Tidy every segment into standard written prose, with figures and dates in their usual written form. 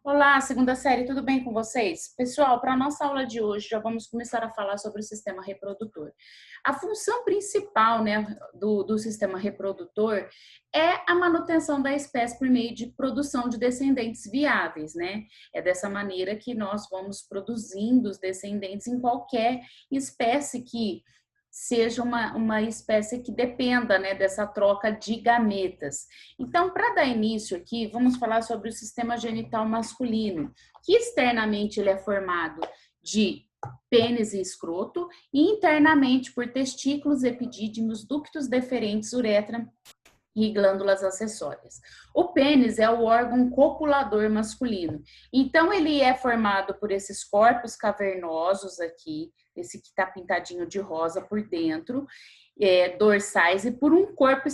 Olá, segunda série, tudo bem com vocês? Pessoal, para a nossa aula de hoje, já vamos começar a falar sobre o sistema reprodutor. A função principal, do sistema reprodutor é a manutenção da espécie por meio de produção de descendentes viáveis, né? É dessa maneira que nós vamos produzindo os descendentes em qualquer espécie que seja uma espécie que dependa, né, dessa troca de gametas. Então, para dar início aqui, vamos falar sobre o sistema genital masculino, que externamente ele é formado de pênis e escroto, e internamente por testículos, epidídimos, ductos deferentes, uretra e glândulas acessórias. O pênis é o órgão copulador masculino. Então, ele é formado por esses corpos cavernosos aqui, esse que está pintadinho de rosa por dentro, dorsais, e por um corpo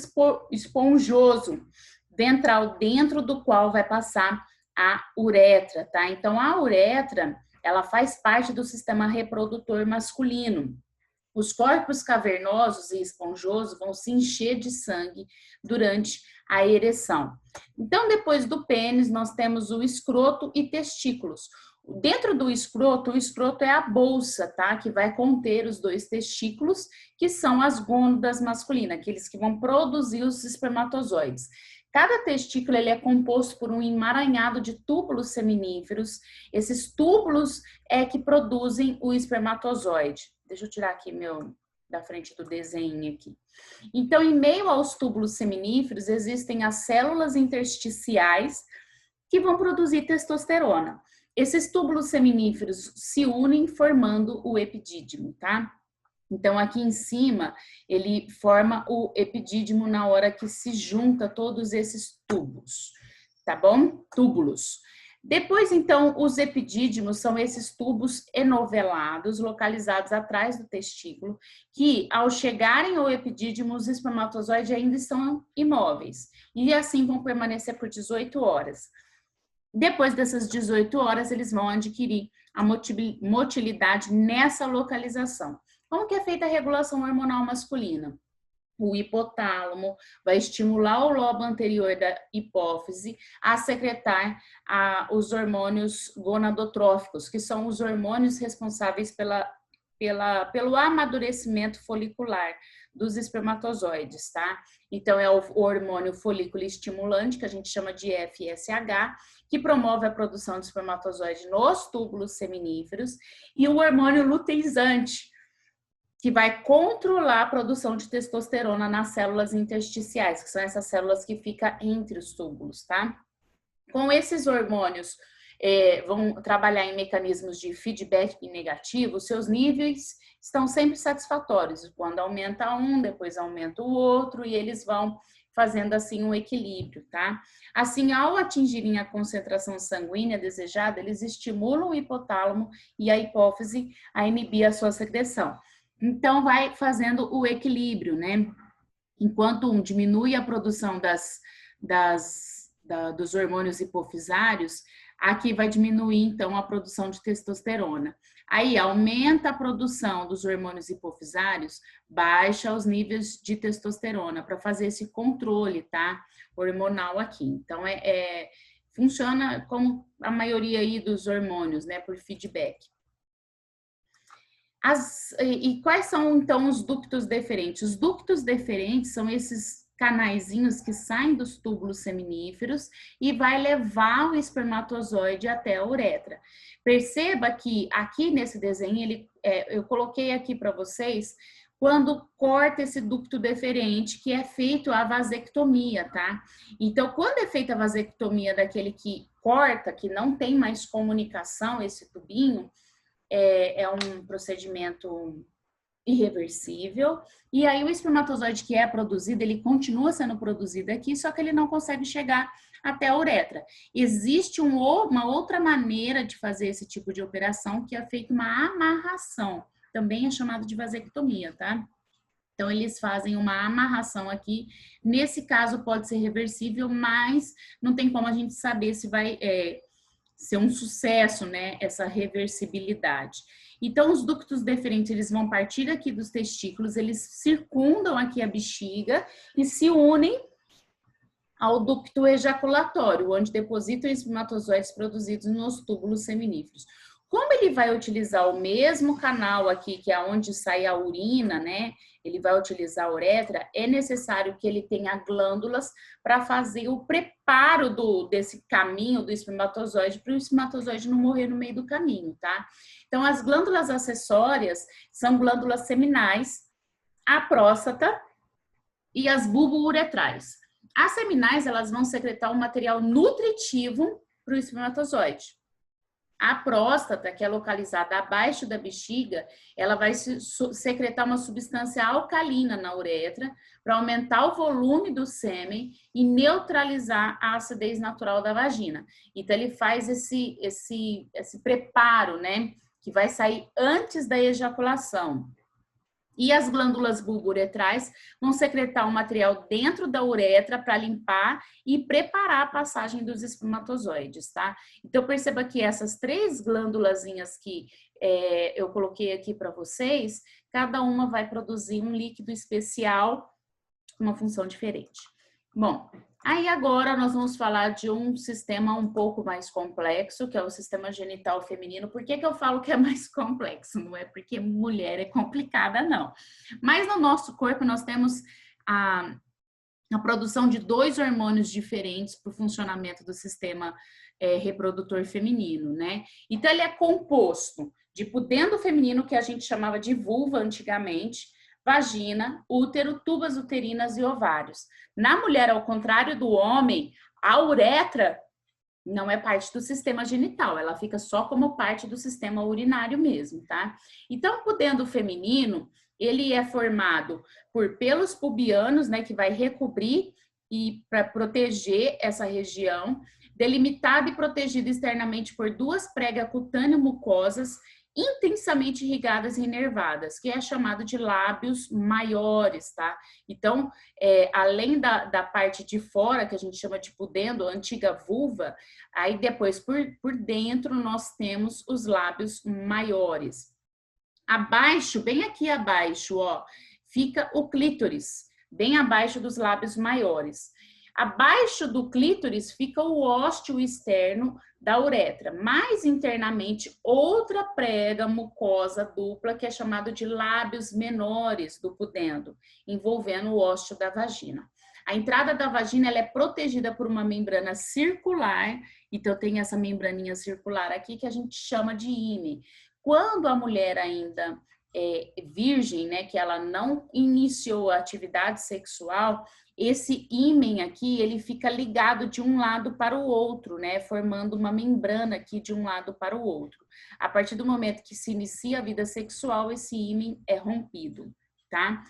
esponjoso, ventral, dentro do qual vai passar a uretra, tá? Então, a uretra, ela faz parte do sistema reprodutor masculino. Os corpos cavernosos e esponjosos vão se encher de sangue durante a ereção. Então, depois do pênis, nós temos o escroto e testículos. Dentro do escroto, o escroto é a bolsa, tá? Que vai conter os dois testículos, que são as gônadas masculinas, aqueles que vão produzir os espermatozoides. Cada testículo ele é composto por um emaranhado de túbulos seminíferos. Esses túbulos é que produzem o espermatozoide. Deixa eu tirar aqui da frente do desenho aqui. Então, em meio aos túbulos seminíferos, existem as células intersticiais que vão produzir testosterona. Esses túbulos seminíferos se unem formando o epidídimo, tá? Então, aqui em cima, ele forma o epidídimo na hora que se junta todos esses tubos, tá bom? Túbulos. Depois, então, os epidídimos são esses tubos enovelados, localizados atrás do testículo, que, ao chegarem ao epidídimo, os espermatozoides ainda estão imóveis, e assim vão permanecer por 18 horas. Depois dessas 18 horas, eles vão adquirir a motilidade nessa localização. Como que é feita a regulação hormonal masculina? O hipotálamo vai estimular o lobo anterior da hipófise a secretar os hormônios gonadotróficos, que são os hormônios responsáveis pelo amadurecimento folicular dos espermatozoides, tá? Então, é o hormônio folículo estimulante, que a gente chama de FSH, que promove a produção de espermatozoide nos túbulos seminíferos, e o hormônio luteinizante, que vai controlar a produção de testosterona nas células intersticiais, que são essas células que ficam entre os túbulos, tá? Com esses hormônios, vão trabalhar em mecanismos de feedback negativo, seus níveis estão sempre satisfatórios. Quando aumenta um, depois aumenta o outro, e eles vão fazendo assim um equilíbrio, tá? Assim, ao atingirem a concentração sanguínea desejada, eles estimulam o hipotálamo e a hipófise a inibir a sua secreção. Então, vai fazendo o equilíbrio, né? Enquanto um diminui a produção dos hormônios hipofisários, aqui vai diminuir, então, a produção de testosterona. Aí, aumenta a produção dos hormônios hipofisários, baixa os níveis de testosterona, para fazer esse controle, tá? Hormonal aqui. Então, funciona como a maioria aí dos hormônios, né? Por feedback. E quais são, então, os ductos deferentes? Os ductos deferentes são esses canaizinhos que saem dos túbulos seminíferos e vai levar o espermatozoide até a uretra. Perceba que aqui nesse desenho, eu coloquei aqui para vocês quando corta esse ducto deferente, que é feito a vasectomia, tá? Então, quando é feita a vasectomia daquele que corta, que não tem mais comunicação, esse tubinho, é um procedimento irreversível, e aí o espermatozoide que é produzido, ele continua sendo produzido aqui, só que ele não consegue chegar até a uretra. Existe uma outra maneira de fazer esse tipo de operação, que é feita uma amarração, também é chamado de vasectomia, tá? Então, eles fazem uma amarração aqui, nesse caso pode ser reversível, mas não tem como a gente saber se vai ser um sucesso, né, essa reversibilidade. Então, os ductos deferentes, eles vão partir aqui dos testículos, eles circundam aqui a bexiga e se unem ao ducto ejaculatório, onde depositam espermatozoides produzidos nos túbulos seminíferos. Como ele vai utilizar o mesmo canal aqui, que é onde sai a urina, né? Ele vai utilizar a uretra, é necessário que ele tenha glândulas para fazer o preparo desse caminho do espermatozoide, para o espermatozoide não morrer no meio do caminho, tá? Então, as glândulas acessórias são glândulas seminais, a próstata e as bulbo-uretrais. As seminais, elas vão secretar um material nutritivo para o espermatozoide. A próstata, que é localizada abaixo da bexiga, ela vai secretar uma substância alcalina na uretra para aumentar o volume do sêmen e neutralizar a acidez natural da vagina. Então, ele faz esse preparo, né, que vai sair antes da ejaculação. E as glândulas bulbo-uretrais vão secretar um material dentro da uretra para limpar e preparar a passagem dos espermatozoides, tá? Então, perceba que essas 3 glândulazinhas que eu coloquei aqui para vocês, cada uma vai produzir um líquido especial com uma função diferente. Bom, aí agora nós vamos falar de um sistema um pouco mais complexo, que é o sistema genital feminino. Por que eu falo que é mais complexo? Não é porque mulher é complicada, não. Mas no nosso corpo nós temos a produção de 2 hormônios diferentes para o funcionamento do sistema reprodutor feminino, né? Então ele é composto de pudendo feminino, que a gente chamava de vulva antigamente, vagina, útero, tubas uterinas e ovários. Na mulher, ao contrário do homem, a uretra não é parte do sistema genital, ela fica só como parte do sistema urinário mesmo, tá? Então, o pudendo feminino, ele é formado por pelos pubianos, né, que vai recobrir e para proteger essa região, delimitada e protegida externamente por 2 pregas cutâneo-mucosas intensamente irrigadas e inervadas, que é chamado de lábios maiores, tá? Então, além da parte de fora, que a gente chama de pudendo, a antiga vulva, aí depois por dentro nós temos os lábios maiores. Abaixo, bem aqui abaixo, ó, fica o clítoris, bem abaixo dos lábios maiores. Abaixo do clítoris fica o ósteo externo da uretra. Mais internamente, outra prega mucosa dupla, que é chamado de lábios menores do pudendo, envolvendo o ósteo da vagina. A entrada da vagina ela é protegida por uma membrana circular, então tem essa membraninha circular aqui que a gente chama de ímen. Quando a mulher ainda é virgem, né, que ela não iniciou a atividade sexual, esse ímen aqui, ele fica ligado de um lado para o outro, né, formando uma membrana aqui de um lado para o outro. A partir do momento que se inicia a vida sexual, esse ímen é rompido, tá?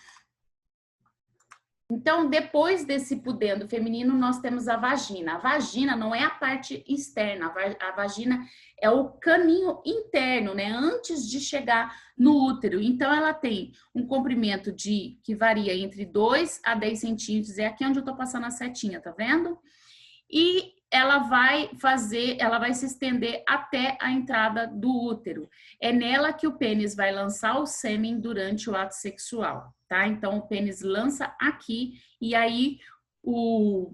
Então, depois desse pudendo feminino, nós temos a vagina. A vagina não é a parte externa, a vagina é o caminho interno, né? Antes de chegar no útero. Então, ela tem um comprimento que varia entre 2 a 10 centímetros. É aqui onde eu tô passando a setinha, tá vendo? E ela vai se estender até a entrada do útero. É nela que o pênis vai lançar o sêmen durante o ato sexual, tá? Então, o pênis lança aqui e aí o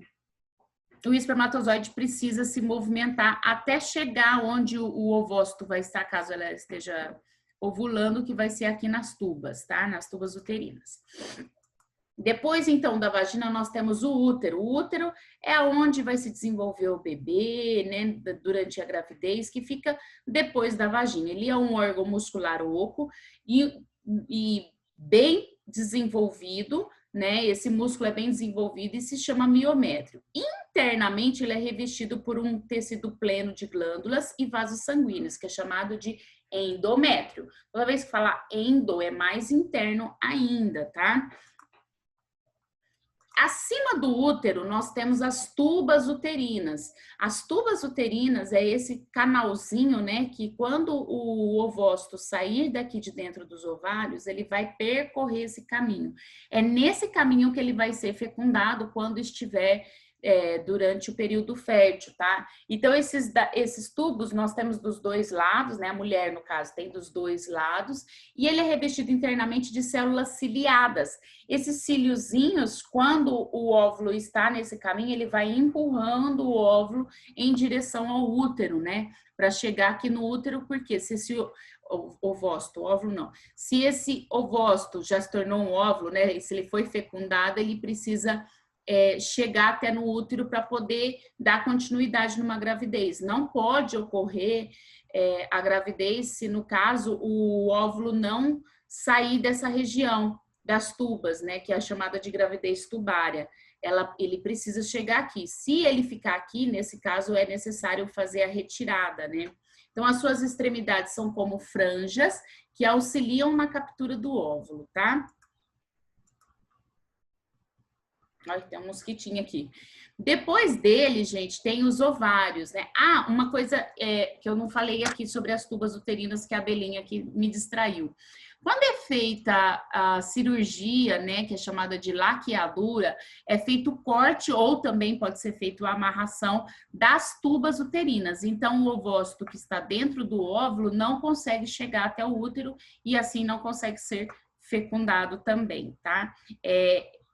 espermatozoide precisa se movimentar até chegar onde o ovócito vai estar, caso ela esteja ovulando, que vai ser aqui nas tubas, tá? Nas tubas uterinas. Depois, então, da vagina, nós temos o útero. O útero é onde vai se desenvolver o bebê, né, durante a gravidez, que fica depois da vagina. Ele é um órgão muscular oco e bem desenvolvido, né? Esse músculo é bem desenvolvido e se chama miométrio. Internamente, ele é revestido por um tecido pleno de glândulas e vasos sanguíneos, que é chamado de endométrio. Toda vez que falar endo, é mais interno ainda, tá? Acima do útero, nós temos as tubas uterinas. As tubas uterinas é esse canalzinho, né, que quando o ovócito sair daqui de dentro dos ovários, ele vai percorrer esse caminho. É nesse caminho que ele vai ser fecundado quando estiver durante o período fértil, tá? Então, esses tubos nós temos dos dois lados, né? A mulher, no caso, tem dos dois lados, e ele é revestido internamente de células ciliadas. Esses ciliozinhos, quando o óvulo está nesse caminho, ele vai empurrando o óvulo em direção ao útero, né? Para chegar aqui no útero, porque se esse ovócito, óvulo não. Se esse ovócito já se tornou um óvulo, né? E se ele foi fecundado, ele precisa chegar até no útero para poder dar continuidade numa gravidez. Não pode ocorrer a gravidez se, no caso, o óvulo não sair dessa região das tubas, né, que é a chamada de gravidez tubária. Ele precisa chegar aqui. Se ele ficar aqui, nesse caso, é necessário fazer a retirada, né? Então, as suas extremidades são como franjas que auxiliam na captura do óvulo, tá? Olha, tem um mosquitinho aqui. Depois dele, gente, tem os ovários, né? Ah, uma coisa que eu não falei aqui sobre as tubas uterinas, que a Belinha aqui me distraiu. Quando é feita a cirurgia, né, que é chamada de laqueadura, é feito o corte ou também pode ser feito a amarração das tubas uterinas. Então, o ovócito que está dentro do óvulo não consegue chegar até o útero e assim não consegue ser fecundado também, tá?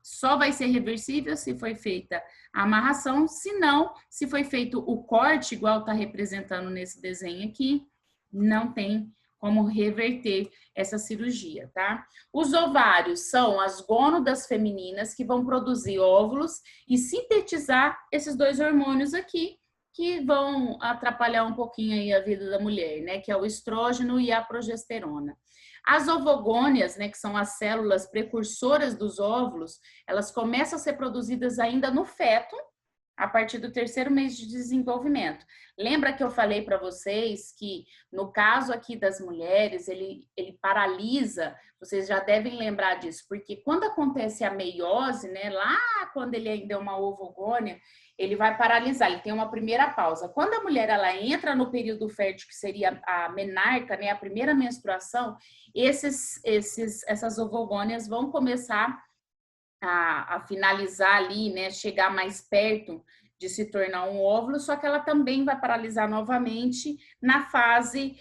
Só vai ser reversível se foi feita a amarração, se não, se foi feito o corte, igual está representando nesse desenho aqui, não tem como reverter essa cirurgia, tá? Os ovários são as gônadas femininas que vão produzir óvulos e sintetizar esses dois hormônios aqui, que vão atrapalhar um pouquinho aí a vida da mulher, né? Que é o estrógeno e a progesterona. As ovogônias, né, que são as células precursoras dos óvulos, elas começam a ser produzidas ainda no feto, a partir do 3º mês de desenvolvimento. Lembra que eu falei para vocês que, no caso aqui das mulheres, ele paralisa, vocês já devem lembrar disso, porque quando acontece a meiose, né, lá quando ele ainda é uma ovogônia, ele vai paralisar, ele tem uma primeira pausa. Quando a mulher ela entra no período fértil, que seria a menarca, né, a primeira menstruação, essas ovogônias vão começar a finalizar ali, né, chegar mais perto de se tornar um óvulo, só que ela também vai paralisar novamente na fase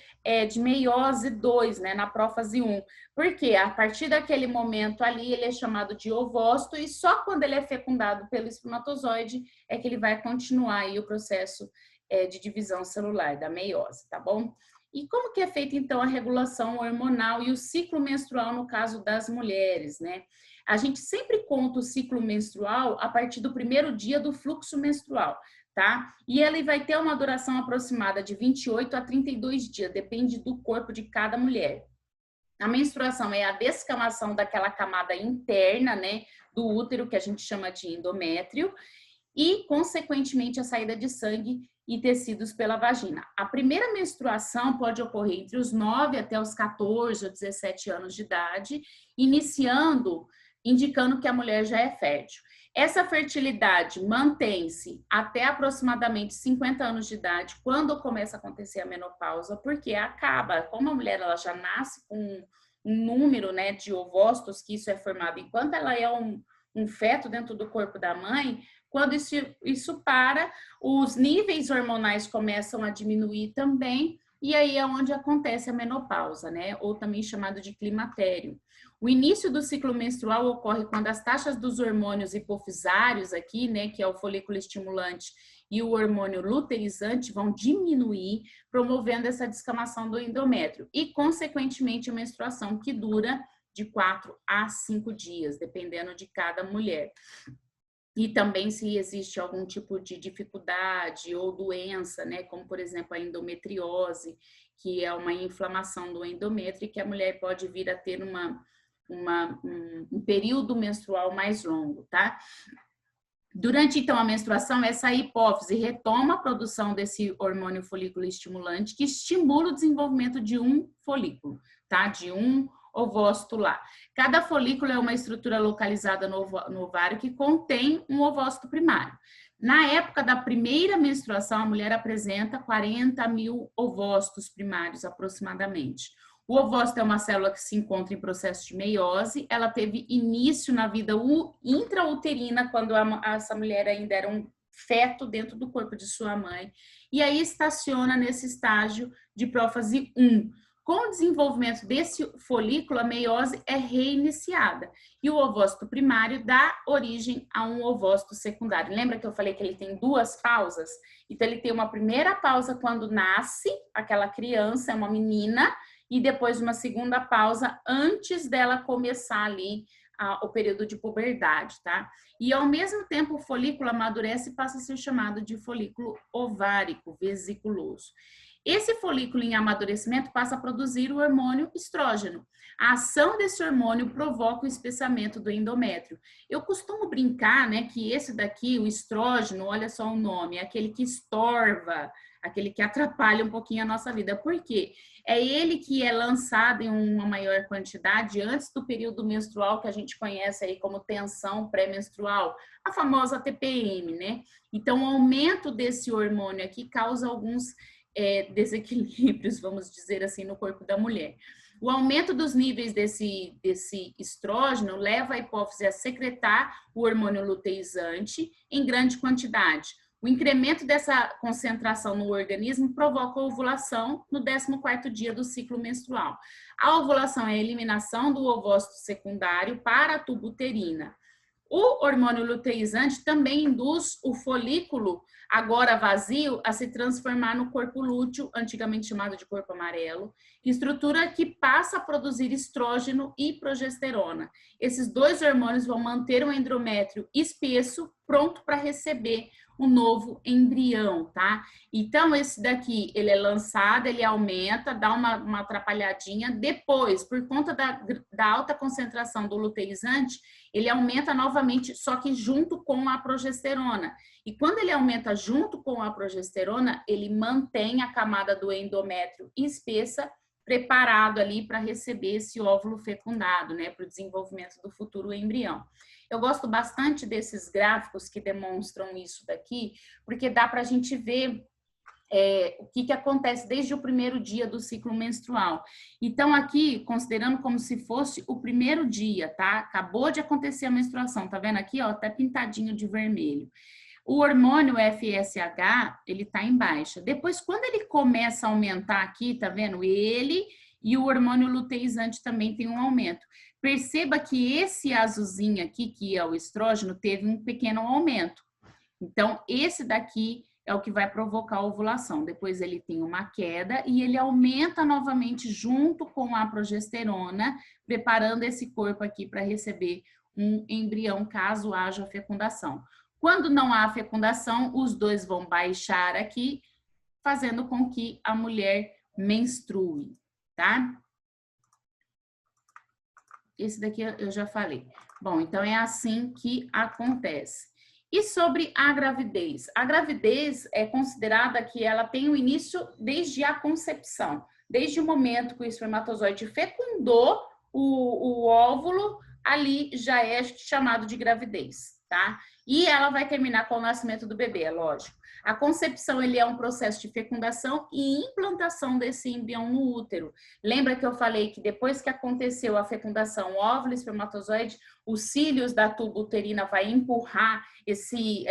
de meiose 2, né, na prófase 1. Porque a partir daquele momento ali, ele é chamado de ovócito e só quando ele é fecundado pelo espermatozoide é que ele vai continuar aí o processo de divisão celular da meiose, tá bom? E como que é feita, então, a regulação hormonal e o ciclo menstrual no caso das mulheres, né? A gente sempre conta o ciclo menstrual a partir do 1º dia do fluxo menstrual, tá? E ele vai ter uma duração aproximada de 28 a 32 dias, depende do corpo de cada mulher. A menstruação é a descamação daquela camada interna, né, do útero, que a gente chama de endométrio, e, consequentemente, a saída de sangue e tecidos pela vagina. A primeira menstruação pode ocorrer entre os 9 até os 14 ou 17 anos de idade, indicando que a mulher já é fértil. Essa fertilidade mantém-se até aproximadamente 50 anos de idade, quando começa a acontecer a menopausa, porque acaba, como a mulher ela já nasce com um número, né, de ovócitos, que isso é formado enquanto ela é um feto dentro do corpo da mãe. Quando isso para, os níveis hormonais começam a diminuir também, e aí é onde acontece a menopausa, né? Ou também chamado de climatério. O início do ciclo menstrual ocorre quando as taxas dos hormônios hipofisários aqui, né, que é o folículo estimulante e o hormônio luteirizante, vão diminuir, promovendo essa descamação do endométrio e, consequentemente, a menstruação, que dura de 4 a 5 dias, dependendo de cada mulher. E também se existe algum tipo de dificuldade ou doença, né, como por exemplo a endometriose, que é uma inflamação do endométrio, que a mulher pode vir a ter um período menstrual mais longo, tá? Durante, então, a menstruação, essa hipófise retoma a produção desse hormônio folículo estimulante, que estimula o desenvolvimento de um folículo, tá? De um ovócito lá. Cada folículo é uma estrutura localizada no ovário que contém um ovócito primário. Na época da primeira menstruação, a mulher apresenta 40 mil ovócitos primários, aproximadamente. O ovócito é uma célula que se encontra em processo de meiose. Ela teve início na vida intrauterina, quando essa mulher ainda era feto dentro do corpo de sua mãe, e aí estaciona nesse estágio de prófase 1. Com o desenvolvimento desse folículo, a meiose é reiniciada e o ovócito primário dá origem a um ovócito secundário. Lembra que eu falei que ele tem duas pausas? Então, ele tem uma primeira pausa quando nasce aquela criança, é uma menina, e depois uma segunda pausa antes dela começar ali o período de puberdade, tá? E ao mesmo tempo o folículo amadurece e passa a ser chamado de folículo ovárico vesiculoso. Esse folículo em amadurecimento passa a produzir o hormônio estrógeno. A ação desse hormônio provoca o espessamento do endométrio. Eu costumo brincar, né, que esse daqui, o estrógeno, olha só o nome, é aquele que estorva, aquele que atrapalha um pouquinho a nossa vida. Por quê? É ele que é lançado em uma maior quantidade antes do período menstrual, que a gente conhece aí como tensão pré-menstrual, a famosa TPM, né? Então, o aumento desse hormônio aqui causa alguns desequilíbrios, vamos dizer assim, no corpo da mulher. O aumento dos níveis desse estrógeno leva a hipófise a secretar o hormônio luteizante em grande quantidade. O incremento dessa concentração no organismo provoca a ovulação no 14º dia do ciclo menstrual. A ovulação é a eliminação do ovócito secundário para a tuba uterina. O hormônio luteizante também induz o folículo, agora vazio, a se transformar no corpo lúteo, antigamente chamado de corpo amarelo, estrutura que passa a produzir estrógeno e progesterona. Esses dois hormônios vão manter o endométrio espesso, pronto para receber um novo embrião, tá? Então, esse daqui, ele é lançado, ele aumenta, dá uma atrapalhadinha. Depois, por conta da alta concentração do luteizante, ele aumenta novamente, só que junto com a progesterona. E quando ele aumenta junto com a progesterona, ele mantém a camada do endométrio espessa, preparado ali para receber esse óvulo fecundado, né, para o desenvolvimento do futuro embrião. Eu gosto bastante desses gráficos que demonstram isso daqui, porque dá para a gente ver o que acontece desde o primeiro dia do ciclo menstrual. Então, aqui, considerando como se fosse o primeiro dia, tá? Acabou de acontecer a menstruação, tá vendo aqui, ó, até pintadinho de vermelho. O hormônio FSH, ele tá em baixa. Depois, quando ele começa a aumentar aqui, tá vendo? Ele e o hormônio luteizante também tem um aumento. Perceba que esse azulzinho aqui, que é o estrógeno, teve um pequeno aumento. Então, esse daqui é o que vai provocar a ovulação. Depois ele tem uma queda e ele aumenta novamente junto com a progesterona, preparando esse corpo aqui para receber um embrião, caso haja fecundação. Quando não há fecundação, os dois vão baixar aqui, fazendo com que a mulher menstrue, tá? Esse daqui eu já falei. Bom, então é assim que acontece. E sobre a gravidez? A gravidez é considerada que ela tem o início desde a concepção. Desde o momento que o espermatozoide fecundou o óvulo, ali já é chamado de gravidez, tá? E ela vai terminar com o nascimento do bebê, é lógico. A concepção, ele é um processo de fecundação e implantação desse embrião no útero. Lembra que eu falei que depois que aconteceu a fecundação óvulo, espermatozoide, os cílios da tuba uterina vai empurrar esse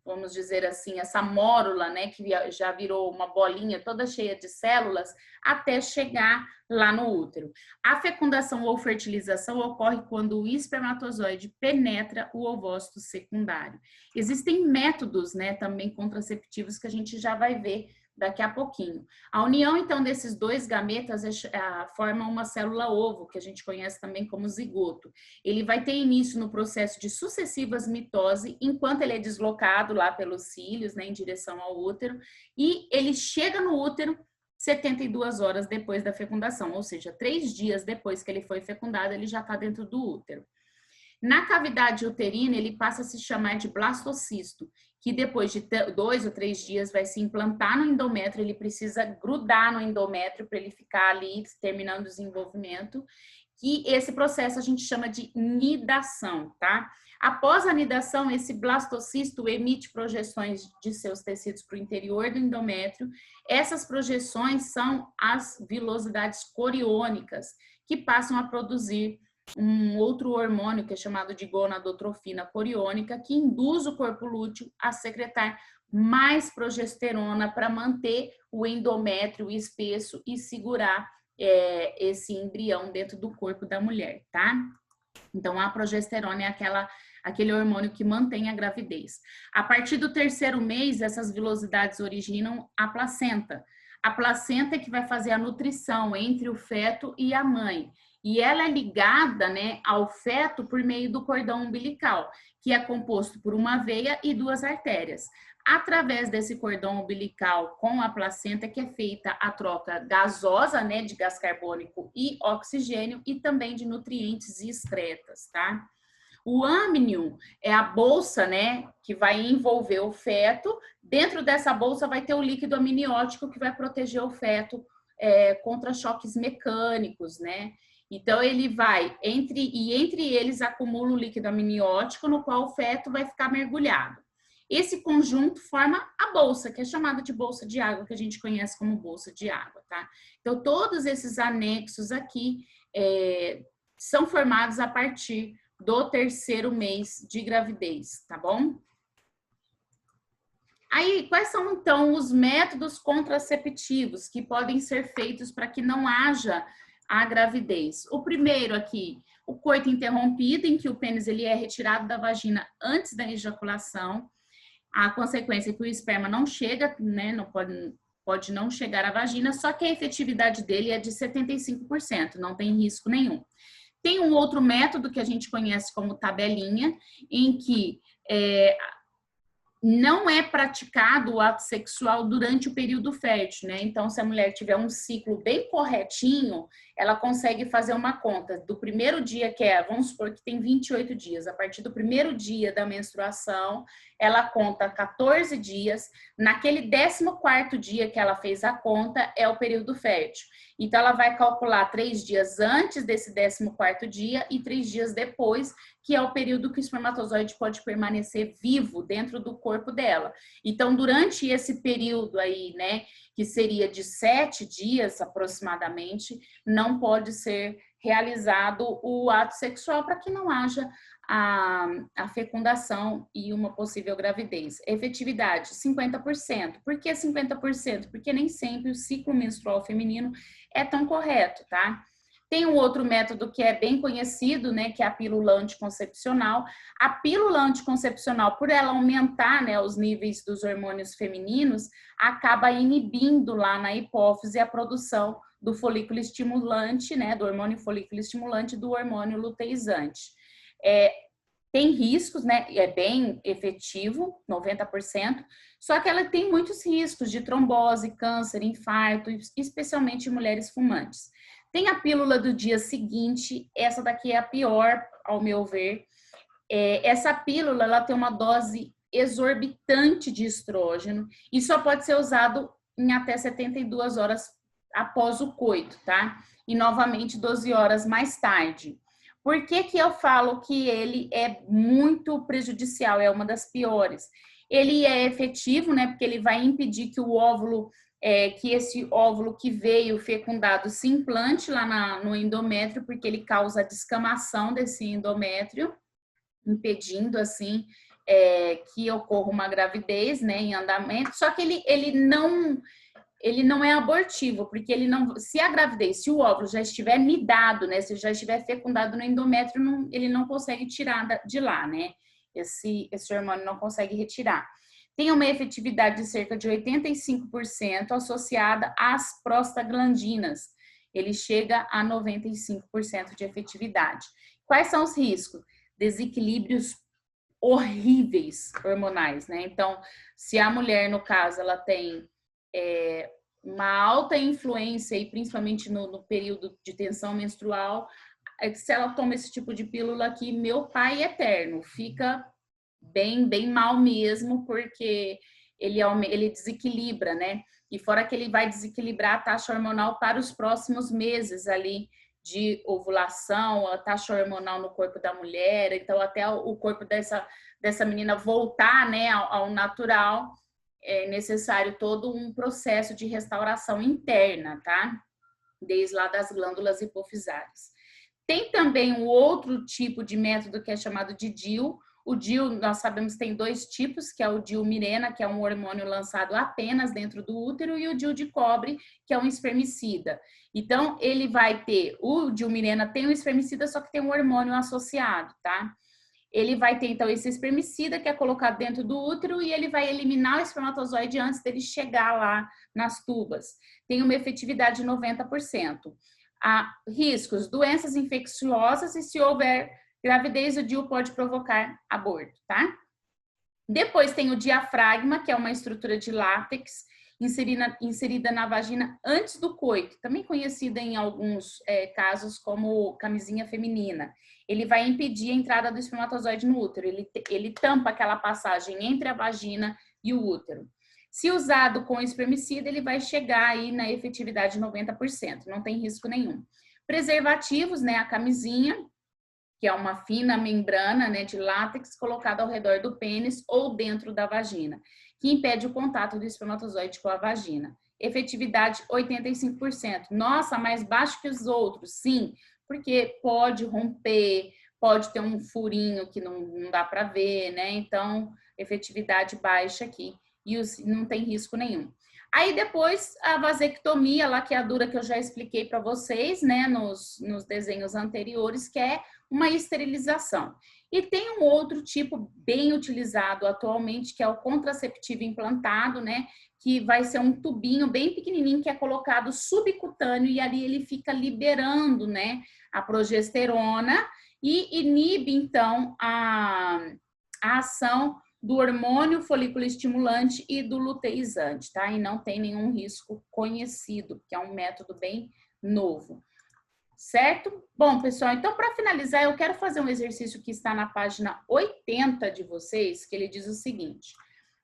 vamos dizer assim, essa mórula, né, que já virou uma bolinha toda cheia de células, até chegar lá no útero. A fecundação ou fertilização ocorre quando o espermatozoide penetra o ovócito secundário. Existem métodos, né, também contraceptivos que a gente já vai ver daqui a pouquinho. A união, então, desses dois gametas forma uma célula ovo, que a gente conhece também como zigoto. Ele vai ter início no processo de sucessivas mitose, enquanto ele é deslocado lá pelos cílios, né, em direção ao útero, e ele chega no útero 72 horas depois da fecundação, ou seja, 3 dias depois que ele foi fecundado, ele já está dentro do útero. Na cavidade uterina, ele passa a se chamar de blastocisto, que depois de 2 ou 3 dias vai se implantar no endométrio, ele precisa grudar no endométrio para ele ficar ali terminando o desenvolvimento. E esse processo a gente chama de nidação, tá? Após a nidação, esse blastocisto emite projeções de seus tecidos para o interior do endométrio. Essas projeções são as vilosidades coriônicas, que passam a produzir um outro hormônio que é chamado de gonadotrofina coriônica, que induz o corpo lúteo a secretar mais progesterona para manter o endométrio espesso e segurar esse embrião dentro do corpo da mulher, tá? Então, a progesterona é aquele hormônio que mantém a gravidez. A partir do terceiro mês, essas vilosidades originam a placenta. A placenta é que vai fazer a nutrição entre o feto e a mãe. E ela é ligada, né, ao feto por meio do cordão umbilical, que é composto por uma veia e duas artérias. Através desse cordão umbilical com a placenta que é feita a troca gasosa, né, de gás carbônico e oxigênio e também de nutrientes e excretas, tá? O amnion é a bolsa, né, que vai envolver o feto. Dentro dessa bolsa vai ter o líquido amniótico que vai proteger o feto contra choques mecânicos, né? Então ele vai entre eles acumula o líquido amniótico no qual o feto vai ficar mergulhado. Esse conjunto forma a bolsa, que é chamada de bolsa de água, que a gente conhece como bolsa de água, tá? Então, todos esses anexos aqui são formados a partir do terceiro mês de gravidez, tá bom? Aí, quais são, então, os métodos contraceptivos que podem ser feitos para que não haja a gravidez? O primeiro aqui, o coito interrompido, em que o pênis ele é retirado da vagina antes da ejaculação. A consequência é que o esperma não chega, né, não pode não chegar à vagina, só que a efetividade dele é de 75%, não tem risco nenhum. Tem um outro método que a gente conhece como tabelinha, em que não é praticado o ato sexual durante o período fértil, né? Então, se a mulher tiver um ciclo bem corretinho, ela consegue fazer uma conta do primeiro dia, vamos supor que tem 28 dias, a partir do primeiro dia da menstruação, ela conta 14 dias, naquele 14º dia que ela fez a conta, é o período fértil. Então, ela vai calcular 3 dias antes desse 14º dia e 3 dias depois, que é o período que o espermatozoide pode permanecer vivo dentro do corpo dela. Então, durante esse período aí, né, que seria de 7 dias aproximadamente, não pode ser realizado o ato sexual para que não haja a fecundação e uma possível gravidez. Efetividade, 50%. Por que 50%? Porque nem sempre o ciclo menstrual feminino é tão correto, tá? Tem um outro método que é bem conhecido, né, que é a pílula anticoncepcional. A pílula anticoncepcional, por ela aumentar, né, os níveis dos hormônios femininos, acaba inibindo lá na hipófise a produção do folículo estimulante, né, do hormônio folículo estimulante, do hormônio luteizante. Tem riscos, né, é bem efetivo, 90%, só que ela tem muitos riscos de trombose, câncer, infarto, especialmente em mulheres fumantes. Tem a pílula do dia seguinte, essa daqui é a pior, ao meu ver. Essa pílula, ela tem uma dose exorbitante de estrógeno e só pode ser usado em até 72 horas após o coito, tá? E novamente 12 horas mais tarde. Por que que eu falo que ele é muito prejudicial, é uma das piores? Ele é efetivo, né? Porque ele vai impedir que o óvulo que esse óvulo que veio fecundado se implante lá no endométrio, porque ele causa a descamação desse endométrio, impedindo, assim, que ocorra uma gravidez, né, em andamento. Só que ele não é abortivo, porque ele não, se a gravidez, se o óvulo já estiver nidado, né, se já estiver fecundado no endométrio, ele não consegue tirar de lá, né, esse hormônio não consegue retirar. Tem uma efetividade de cerca de 85% associada às prostaglandinas. Ele chega a 95% de efetividade. Quais são os riscos? Desequilíbrios horríveis hormonais, né? Então, se a mulher, no caso, ela tem uma alta influência, e principalmente no período de tensão menstrual, se ela toma esse tipo de pílula aqui, meu pai eterno, fica bem mal mesmo, porque ele desequilibra, né? E fora que ele vai desequilibrar a taxa hormonal para os próximos meses ali de ovulação, a taxa hormonal no corpo da mulher, então até o corpo dessa menina voltar, né, ao natural, é necessário todo um processo de restauração interna, tá? Desde lá das glândulas hipofisárias. Tem também um outro tipo de método que é chamado de DIU. O DIU, nós sabemos, tem dois tipos, que é o DIU-Mirena, que é um hormônio lançado apenas dentro do útero, e o DIU de cobre, que é um espermicida. Então, ele vai ter, o DIU-Mirena tem um espermicida, só que tem um hormônio associado, tá? Ele vai ter, então, esse espermicida que é colocado dentro do útero e ele vai eliminar o espermatozoide antes dele chegar lá nas tubas. Tem uma efetividade de 90%. Há riscos, doenças infecciosas e se houver gravidez, o DIU pode provocar aborto, tá? Depois tem o diafragma, que é uma estrutura de látex inserida na vagina antes do coito, também conhecida em alguns casos como camisinha feminina. Ele vai impedir a entrada do espermatozoide no útero, ele tampa aquela passagem entre a vagina e o útero. Se usado com espermicida, ele vai chegar aí na efetividade de 90%, não tem risco nenhum. Preservativos, né, a camisinha, que é uma fina membrana, né, de látex colocada ao redor do pênis ou dentro da vagina, que impede o contato do espermatozoide com a vagina. Efetividade 85%. Nossa, mais baixo que os outros? Sim, porque pode romper, pode ter um furinho que não dá para ver, né? Então, efetividade baixa aqui e não tem risco nenhum. Aí depois a vasectomia, lá que é a dura que eu já expliquei para vocês, né, nos desenhos anteriores, que é uma esterilização. E tem um outro tipo bem utilizado atualmente, que é o contraceptivo implantado, né, que vai ser um tubinho bem pequenininho que é colocado subcutâneo e ali ele fica liberando, né, a progesterona e inibe, então, a ação do hormônio folículo estimulante e do luteizante, tá? E não tem nenhum risco conhecido, porque é um método bem novo. Certo? Bom, pessoal, então para finalizar, eu quero fazer um exercício que está na página 80 de vocês, que ele diz o seguinte: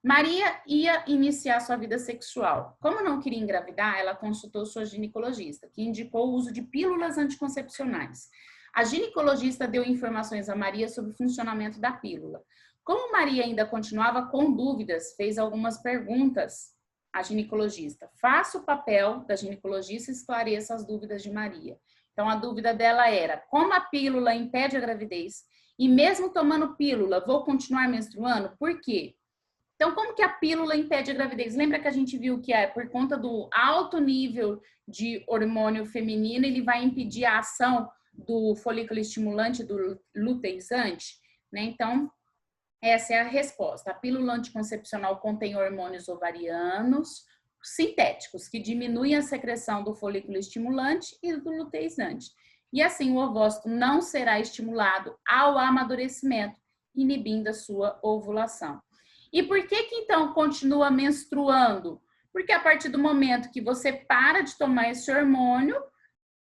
Maria ia iniciar sua vida sexual. Como não queria engravidar, ela consultou sua ginecologista, que indicou o uso de pílulas anticoncepcionais. A ginecologista deu informações a Maria sobre o funcionamento da pílula. Como Maria ainda continuava com dúvidas, fez algumas perguntas à ginecologista. Faça o papel da ginecologista e esclareça as dúvidas de Maria. Então, a dúvida dela era: como a pílula impede a gravidez? E mesmo tomando pílula, vou continuar menstruando? Por quê? Então, como que a pílula impede a gravidez? Lembra que a gente viu que é por conta do alto nível de hormônio feminino, ele vai impedir a ação do folículo estimulante, do luteizante, né? Então, essa é a resposta. A pílula anticoncepcional contém hormônios ovarianos sintéticos, que diminuem a secreção do folículo estimulante e do luteizante. E assim o ovócito não será estimulado ao amadurecimento, inibindo a sua ovulação. E por que então continua menstruando? Porque a partir do momento que você para de tomar esse hormônio,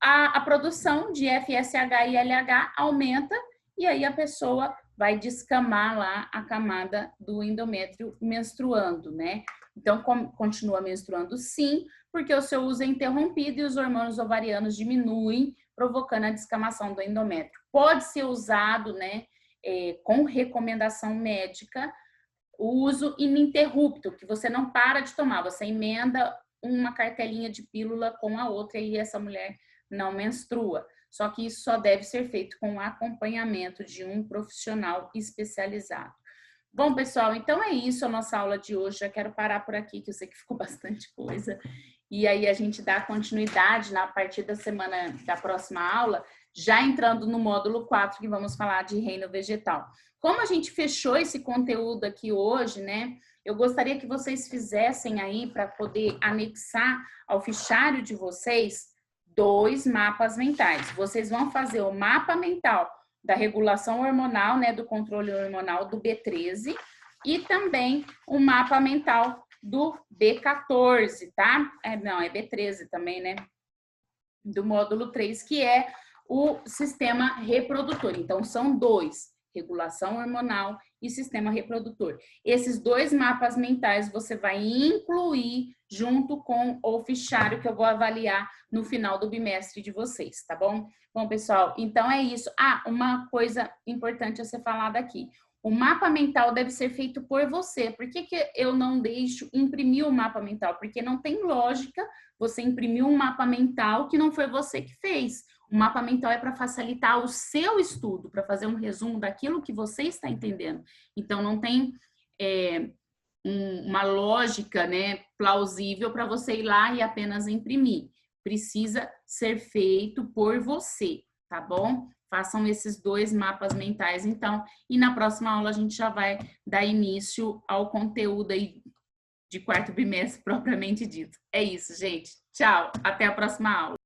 a produção de FSH e LH aumenta e aí a pessoa vai descamar lá a camada do endométrio menstruando, né? Então, continua menstruando sim, porque o seu uso é interrompido e os hormônios ovarianos diminuem, provocando a descamação do endométrio. Pode ser usado, né, com recomendação médica, o uso ininterrupto, que você não para de tomar, você emenda uma cartelinha de pílula com a outra e essa mulher não menstrua. Só que isso só deve ser feito com acompanhamento de um profissional especializado. Bom, pessoal, então é isso a nossa aula de hoje. Já quero parar por aqui, que eu sei que ficou bastante coisa. E aí a gente dá continuidade a partir da semana da próxima aula, já entrando no módulo 4, que vamos falar de reino vegetal. Como a gente fechou esse conteúdo aqui hoje, né? Eu gostaria que vocês fizessem aí, para poder anexar ao fichário de vocês, 2 mapas mentais. Vocês vão fazer o mapa mental da regulação hormonal, né, do controle hormonal do B13 e também o mapa mental do B14, tá? Não, é B13 também, né? Do módulo 3, que é o sistema reprodutor. Então, são 2, regulação hormonal e sistema reprodutor. Esses 2 mapas mentais você vai incluir junto com o fichário que eu vou avaliar no final do bimestre de vocês, tá bom? Bom, pessoal, então é isso. Ah, uma coisa importante a ser falada aqui. O mapa mental deve ser feito por você. Por que eu não deixo imprimir o mapa mental? Porque não tem lógica você imprimir um mapa mental que não foi você que fez. O mapa mental é para facilitar o seu estudo, para fazer um resumo daquilo que você está entendendo. Então, não tem uma lógica, né, plausível para você ir lá e apenas imprimir. Precisa ser feito por você, tá bom? Façam esses 2 mapas mentais, então, e na próxima aula a gente já vai dar início ao conteúdo aí de 4º bimestre propriamente dito. É isso, gente. Tchau, até a próxima aula.